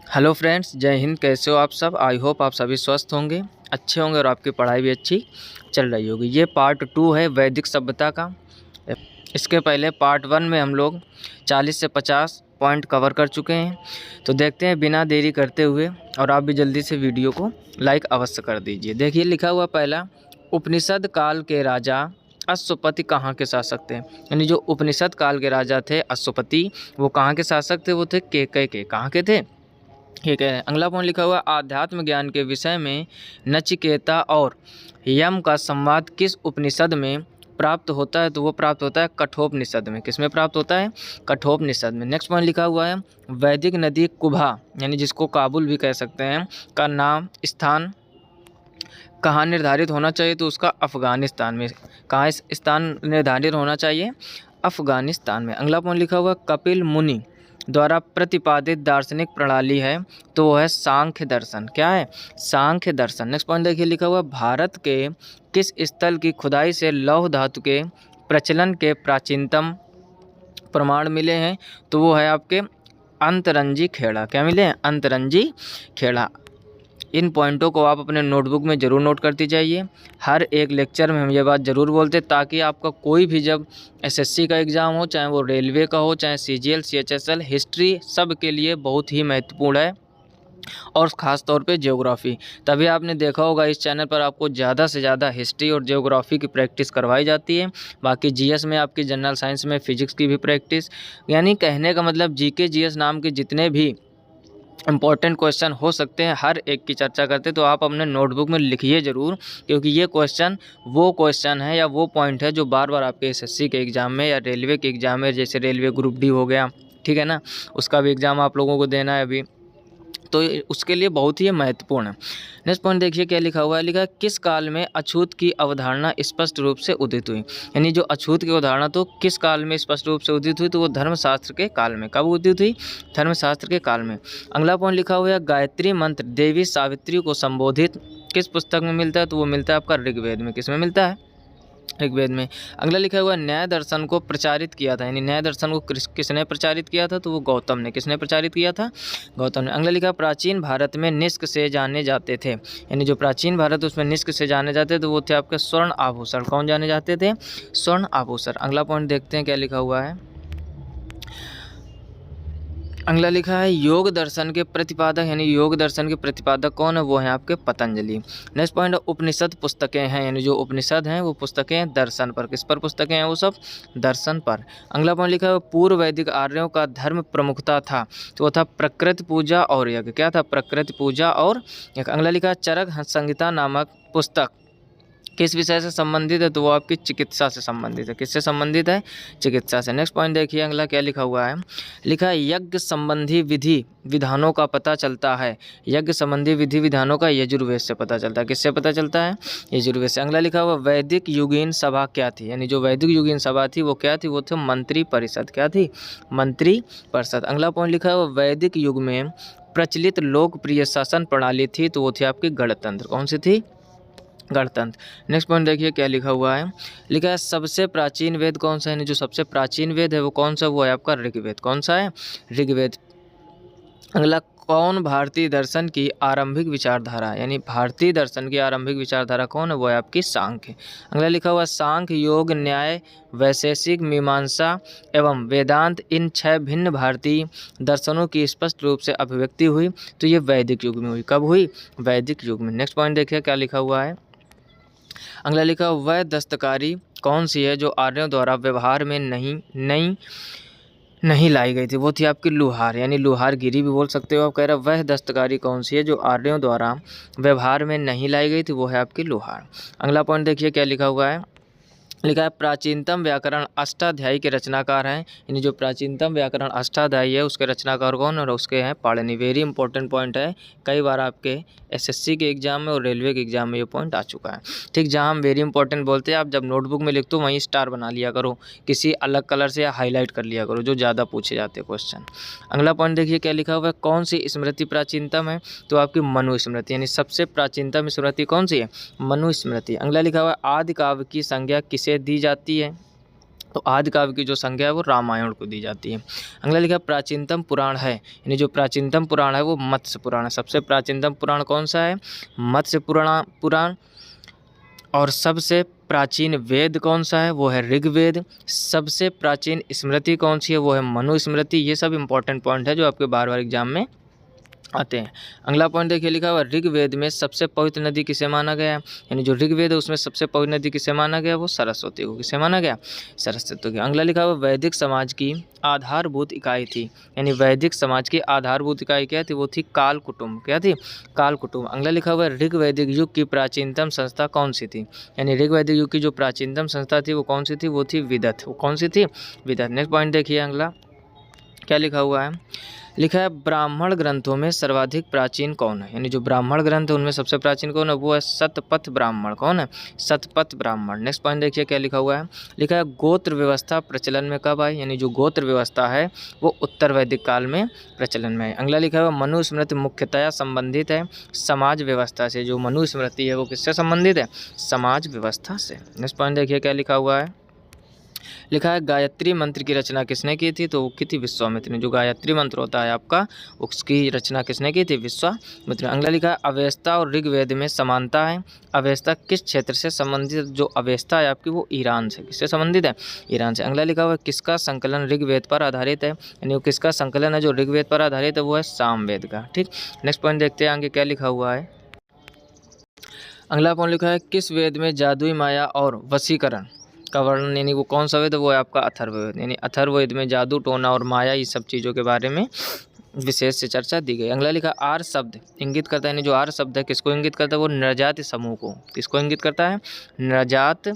Hello friends, जय हिंद। कैसे हो आप सब? आई होप आप सभी स्वस्थ होंगे, अच्छे होंगे और आपकी पढ़ाई भी अच्छी चल रही होगी। ये पार्ट 2 है वैदिक सभ्यता का। इसके पहले पार्ट 1 में हम लोग 40 से 50 पॉइंट कवर कर चुके हैं। तो देखते हैं बिना देरी करते हुए, और आप भी जल्दी से वीडियो को लाइक अवश्य कर दीजिए। देखिए लिखा हुआ पहला, उपनिषद काल के राजा अश्वपति कहाँ के शासक थे? यानी जो उपनिषद काल के राजा थे अश्वपति, वो कहाँ के शासक थे? वो थे केकय के। कहाँ के थे? ठीक है। अगला पॉइंट लिखा हुआ, आध्यात्म ज्ञान के विषय में नचिकेता और यम का संवाद किस उपनिषद में प्राप्त होता है? तो वो प्राप्त होता है कठोपनिषद में। किस में प्राप्त होता है? कठोपनिषद में। नेक्स्ट पॉइंट लिखा हुआ है, वैदिक नदी कुभा, यानी जिसको काबुल भी कह सकते हैं, का नाम स्थान कहाँ निर्धारित होना चाहिए? तो उसका अफगानिस्तान में। कहाँ स्थान निर्धारित होना चाहिए? अफगानिस्तान में। अगला पॉइंट लिखा हुआ, कपिल मुनि द्वारा प्रतिपादित दार्शनिक प्रणाली है, तो वो है सांख्य दर्शन। क्या है? सांख्य दर्शन। नेक्स्ट पॉइंट देखिए लिखा हुआ, भारत के किस स्थल की खुदाई से लौह धातु के प्रचलन के प्राचीनतम प्रमाण मिले हैं? तो वो है आपके अंतरंजी खेड़ा। क्या मिले हैं? अंतरंजी खेड़ा। इन पॉइंटों को आप अपने नोटबुक में ज़रूर नोट करती जाइए। हर एक लेक्चर में हम ये बात ज़रूर बोलते हैं, ताकि आपका कोई भी जब एसएससी का एग्ज़ाम हो, चाहे वो रेलवे का हो, चाहे सीजीएल, सीएचएसएल, हिस्ट्री सब के लिए बहुत ही महत्वपूर्ण है, और ख़ास तौर पे ज्योग्राफी। तभी आपने देखा होगा इस चैनल पर आपको ज़्यादा से ज़्यादा हिस्ट्री और ज्योग्राफी की प्रैक्टिस करवाई जाती है। बाकी जीएस में आपकी, जनरल साइंस में फिजिक्स की भी प्रैक्टिस। यानी कहने का मतलब जीके जीएस नाम के जितने भी इंपॉर्टेंट क्वेश्चन हो सकते हैं, हर एक की चर्चा करते हैं। तो आप अपने नोटबुक में लिखिए ज़रूर, क्योंकि ये क्वेश्चन वो क्वेश्चन है या वो पॉइंट है जो बार बार आपके एसएससी के एग्ज़ाम में या रेलवे के एग्ज़ाम में, जैसे रेलवे ग्रुप डी हो गया, ठीक है ना, उसका भी एग्ज़ाम आप लोगों को देना है अभी, तो उसके लिए बहुत ही महत्वपूर्ण है। नेक्स्ट पॉइंट देखिए क्या लिखा हुआ है। लिखा है, किस काल में अछूत की अवधारणा स्पष्ट रूप से उदित हुई? यानी जो अछूत की अवधारणा तो किस काल में स्पष्ट रूप से उदित हुई? तो वो धर्मशास्त्र के काल में। कब उदित हुई? धर्मशास्त्र के काल में। अगला पॉइंट लिखा हुआ है, गायत्री मंत्र देवी सावित्री को संबोधित किस पुस्तक में मिलता है? तो वो मिलता है आपका ऋग्वेद में। किस में मिलता है? ऋग्वेद में। अगला लिखा हुआ, न्याय दर्शन को प्रचारित किया था, यानी न्याय दर्शन को किसने प्रचारित किया था? तो वो गौतम ने। किसने प्रचारित किया था? गौतम ने। अगला लिखा, प्राचीन भारत में निष्क से जाने जाते थे, यानी जो प्राचीन भारत उसमें निष्क से जाने जाते थे वो थे आपके स्वर्ण आभूषण। कौन जाने जाते थे? स्वर्ण आभूषण। अगला पॉइंट देखते हैं क्या लिखा हुआ है। अगला लिखा है, योग दर्शन के प्रतिपादक, यानी योग दर्शन के प्रतिपादक कौन है? वो हैं आपके पतंजलि। नेक्स्ट पॉइंट, उपनिषद पुस्तकें हैं, यानी जो उपनिषद हैं वो पुस्तकें दर्शन पर। किस पर पुस्तकें हैं? वो सब दर्शन पर। अगला पॉइंट लिखा है, पूर्व वैदिक आर्यों का धर्म प्रमुखता था, तो वो था प्रकृति पूजा और यज्ञ। क्या था? प्रकृति पूजा और यज्ञ। अगला लिखा है, चरक संहिता नामक पुस्तक किस विषय से संबंधित है? तो वो आपकी चिकित्सा से संबंधित है। किससे संबंधित है? चिकित्सा से। नेक्स्ट पॉइंट देखिए अगला क्या लिखा हुआ है। लिखा है, यज्ञ संबंधी विधि विधानों का पता चलता है। यज्ञ संबंधी विधि विधानों का यजुर्वेद से पता चलता है। किससे पता चलता है? यजुर्वेद से। अगला लिखा हुआ, वैदिक युगीन सभा क्या थी? यानी जो वैदिक युगीन सभा थी वो क्या थी? वो थे मंत्री परिषद। क्या थी? मंत्री परिषद। अगला पॉइंट लिखा हुआ, वैदिक युग में प्रचलित लोकप्रिय शासन प्रणाली थी, तो वो थी आपकी गणतंत्र। कौन सी थी? गणतंत्र। नेक्स्ट पॉइंट देखिए क्या लिखा हुआ है। लिखा है, सबसे प्राचीन वेद कौन सा है? जो सबसे प्राचीन वेद है वो कौन सा? वो है आपका ऋग्वेद। कौन सा है? ऋग्वेद। अगला, कौन भारतीय दर्शन की आरंभिक विचारधारा, यानी भारतीय दर्शन की आरंभिक विचारधारा कौन है? वो है आपकी सांख्य। अगला लिखा हुआ, सांख्य, योग, न्याय, वैशेषिक, मीमांसा एवं वेदांत, इन 6 भिन्न भारतीय दर्शनों की स्पष्ट रूप से अभिव्यक्ति हुई, तो ये वैदिक युग में हुई। कब हुई? वैदिक युग में। नेक्स्ट पॉइंट देखिए क्या लिखा हुआ है। अगला लिखा, वह दस्तकारी कौन सी है जो आर्यों द्वारा व्यवहार में नहीं लाई गई थी? वो थी आपकी लुहार, यानी लुहारगिरी भी बोल सकते हो आप। कह रहा वह दस्तकारी कौन सी है जो आर्यों द्वारा व्यवहार में नहीं लाई गई थी? वो है आपकी लुहार। अगला पॉइंट देखिए क्या लिखा हुआ है। लिखा है, प्राचीनतम व्याकरण अष्टाध्यायी के रचनाकार हैं, यानी जो प्राचीनतम व्याकरण अष्टाध्यायी है उसके रचनाकार कौन? और उसके हैं पाणिनि। वेरी इंपॉर्टेंट पॉइंट है, कई बार आपके एसएससी के एग्जाम में और रेलवे के एग्जाम में ये पॉइंट आ चुका है। ठीक, जहां हम वेरी इंपॉर्टेंट बोलते हैं, आप जब नोटबुक में लिखते हो वहीं स्टार बना लिया करो, किसी अलग कलर से या हाईलाइट कर लिया करो, जो ज़्यादा पूछे जाते हैं क्वेश्चन। अगला पॉइंट देखिए क्या लिखा हुआ है, कौन सी स्मृति प्राचीनतम है? तो आपकी मनु स्मृति, यानी सबसे प्राचीनतम स्मृति कौन सी है? मनु स्मृति। अगला लिखा हुआ है, आदि काव्य की संज्ञा किसे दी जाती है? तो आदि काव्य की जो संज्ञा है वो रामायण को दी जाती है। अगला लिखा प्राचीनतम पुराण है, यानी जो प्राचीनतम पुराण है वो मत्स्य पुराण है। सबसे प्राचीनतम पुराण कौन सा है? मत्स्य पुराण। और सबसे प्राचीन वेद कौन सा है? वो है ऋग्वेद। सबसे प्राचीन स्मृति कौन सी है? वो है मनुस्मृति। ये सब इंपॉर्टेंट पॉइंट है जो आपके बार बार एग्जाम में आते हैं। अगला पॉइंट देखिए लिखा हुआ ऋग्वेद में सबसे पवित्र नदी किसे माना गया है? यानी जो ऋग्वेद है उसमें सबसे पवित्र नदी किसे माना गया? वो सरस्वती को। किसे माना गया? सरस्वती को। अगला लिखा हुआ वैदिक समाज की आधारभूत इकाई थी, यानी वैदिक समाज की आधारभूत इकाई क्या थी? वो थी काल कुटुंब। क्या थी? काल कुटुंब। अगला लिखा हुआ ऋग्वैदिक युग की प्राचीनतम संस्था कौन सी थी? यानी ऋग्वैदिक युग की जो प्राचीनतम संस्था थी वो कौन सी थी? वो थी विदत। वो कौन सी थी? विदत। नेक्स्ट पॉइंट देखिए अगला क्या लिखा हुआ है? लिखा है ब्राह्मण ग्रंथों में सर्वाधिक प्राचीन कौन है? यानी जो ब्राह्मण ग्रंथ है उनमें सबसे प्राचीन कौन है? वो है शतपथ ब्राह्मण। कौन है? शतपथ ब्राह्मण। नेक्स्ट पॉइंट देखिए क्या लिखा हुआ है? लिखा है गोत्र व्यवस्था प्रचलन में कब आई? यानी जो गोत्र व्यवस्था है वो उत्तर वैदिक काल में प्रचलन में आई। अगला लिखा हुआ मनुस्मृति मुख्यतया संबंधित है समाज व्यवस्था से। जो मनुस्मृति है वो किससे संबंधित है? समाज व्यवस्था से। नेक्स्ट पॉइंट देखिए क्या लिखा हुआ है? लिखा है गायत्री मंत्र की रचना किसने की थी? तो वो की थी विश्वामित्र ने। जो गायत्री मंत्र होता है आपका उसकी रचना किसने की थी? विश्वामित्र। अगला लिखा है अवेस्ता और ऋग्वेद में समानता है। अवेस्ता किस क्षेत्र से संबंधित? जो अवेस्ता है आपकी वो ईरान से। किससे संबंधित है? ईरान से। अगला लिखा हुआ है किसका संकलन ऋग्वेद पर आधारित है? यानी वो किसका संकलन है जो ऋग्वेद पर आधारित है? वो है सामवेद का। ठीक। नेक्स्ट पॉइंट देखते हैं आगे क्या लिखा हुआ है? अगला पॉइंट लिखा है किस वेद में जादुई माया और वशीकरण का वर्णन, यानी वो कौन सा वेद है? वो है आपका अथर्ववेद। यानी अथर्ववेद में जादू टोना और माया ये सब चीज़ों के बारे में विशेष से चर्चा दी गई। अगला लिखा आर्य शब्द इंगित करता है, यानी जो आर्य शब्द है किसको इंगित करता है? वो नृजाति समूह को। किसको इंगित करता है? नृजात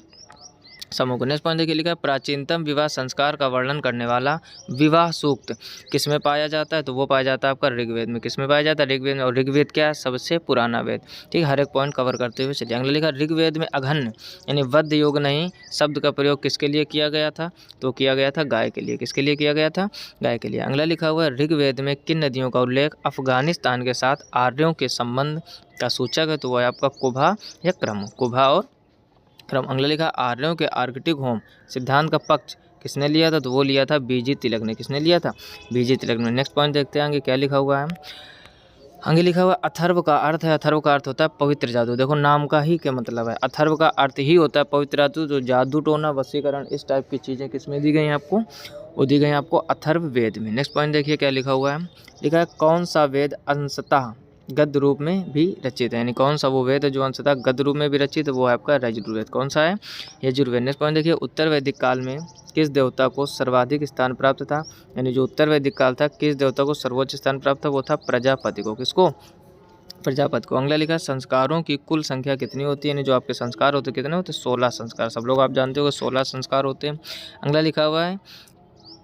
समूह को। नेक्स्ट पॉइंट देखिए लिखा है प्राचीनतम विवाह संस्कार का वर्णन करने वाला विवाह सूक्त किस में पाया जाता है? तो वो पाया जाता है आपका ऋग्वेद में। किस में पाया जाता है? ऋग्वेद में। और ऋग्वेद क्या है? सबसे पुराना वेद। ठीक, हर एक पॉइंट कवर करते हुए चलिए। अगला लिखा ऋग्वेद में अघन्य यानी वध योग नहीं शब्द का प्रयोग किसके लिए किया गया था? तो किया गया था गाय के लिए। किसके लिए किया गया था? गाय के लिए। अगला लिखा हुआ है ऋग्वेद में किन नदियों का उल्लेख अफगानिस्तान के साथ आर्यों के संबंध का सूचक है? तो वह है आपका कुभा या क्रम। कुभा और क्रम। अगला लिखा आर्यों के आर्कटिक होम सिद्धांत का पक्ष किसने लिया था? तो वो लिया था बीजी तिलक ने। किसने लिया था? बीजी तिलक ने। नेक्स्ट पॉइंट देखते हैं आगे क्या लिखा हुआ है? आगे लिखा हुआ अथर्व का अर्थ है, अथर्व का अर्थ होता है पवित्र जादू। देखो नाम का ही क्या मतलब है? अथर्व का अर्थ ही होता है पवित्र जादू। जो जादू टोना वशीकरण इस टाइप की चीज़ें किसमें दी गई हैं आपको? वो दी गई हैं आपको अथर्व वेद में। नेक्स्ट पॉइंट देखिए क्या लिखा हुआ है? लिखा है कौन सा वेद अंशतः गद्य रूप में भी रचित है? यानी कौन सा वो वेद है जो अंशतः गद्य रूप में भी रचित है? वो है आपका यजुर्वेद। कौन सा है? यजुर्वेद। नेक्स्ट पॉइंट देखिए उत्तर वैदिक काल में किस देवता को सर्वाधिक स्थान प्राप्त था? यानी जो उत्तर वैदिक काल था किस देवता को सर्वोच्च स्थान प्राप्त था? वो था प्रजापति को। किसको? प्रजापति को। अगला लिखा संस्कारों की कुल संख्या कितनी होती है? यानी जो आपके संस्कार होते कितने होते? 16 संस्कार। सब लोग आप जानते हो 16 संस्कार होते हैं। अगला लिखा हुआ है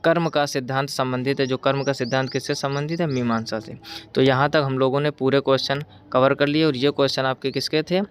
कर्म का सिद्धांत संबंधित है। जो कर्म का सिद्धांत किससे संबंधित है? मीमांसा से। तो यहाँ तक हम लोगों ने पूरे क्वेश्चन कवर कर लिए और ये क्वेश्चन आपके किसके थे?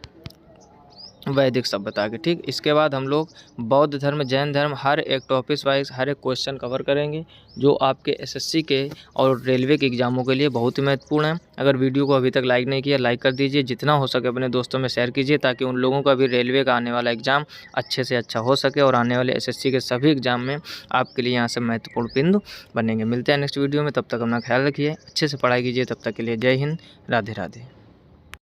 वैदिक सभ्यता के। ठीक, इसके बाद हम लोग बौद्ध धर्म, जैन धर्म, हर एक टॉपिक वाइज हर एक क्वेश्चन कवर करेंगे जो आपके एसएससी के और रेलवे के एग्जामों के लिए बहुत ही महत्वपूर्ण है। अगर वीडियो को अभी तक लाइक नहीं किया लाइक कर दीजिए, जितना हो सके अपने दोस्तों में शेयर कीजिए ताकि उन लोगों का भी रेलवे का आने वाला एग्जाम अच्छे से अच्छा हो सके और आने वाले एसएससी के सभी एग्जाम में आपके लिए यहाँ से महत्वपूर्ण बिंदु बनेंगे। मिलते हैं नेक्स्ट वीडियो में, तब तक अपना ख्याल रखिए, अच्छे से पढ़ाई कीजिए। तब तक के लिए जय हिंद, राधे राधे।